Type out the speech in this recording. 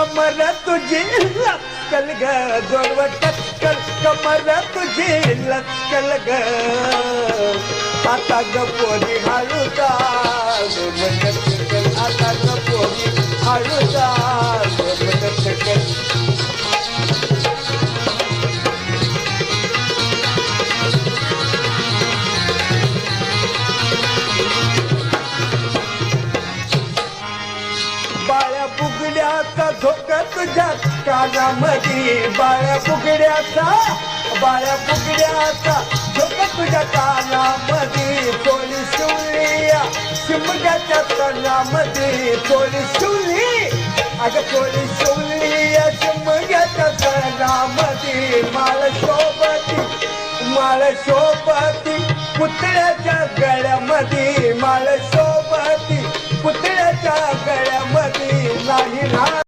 कमर तुझी लचकल ग जोडव टक्कल कमर तुझी लचकल ग आता ग पोरी हळूचा जोडव टक्कल आता ग पोरी हळूचा जोडव टक्कल बाळ्या बुगड्याचा धोका तुझ्या कानामध्ये बाळ्या बुगड्याचा धोका तुझ्या कानामध्ये चोळी शिवलिया शिमग्याच्या तणामध्ये चोळी शिवली अगं चोळी शिवलिया शिमग्याच्या तणामध्ये माळ शोभती पुतळ्याच्या गळ्यामध्ये माळ शोभती पुतळ्याच्या गळ्यामध्ये नाही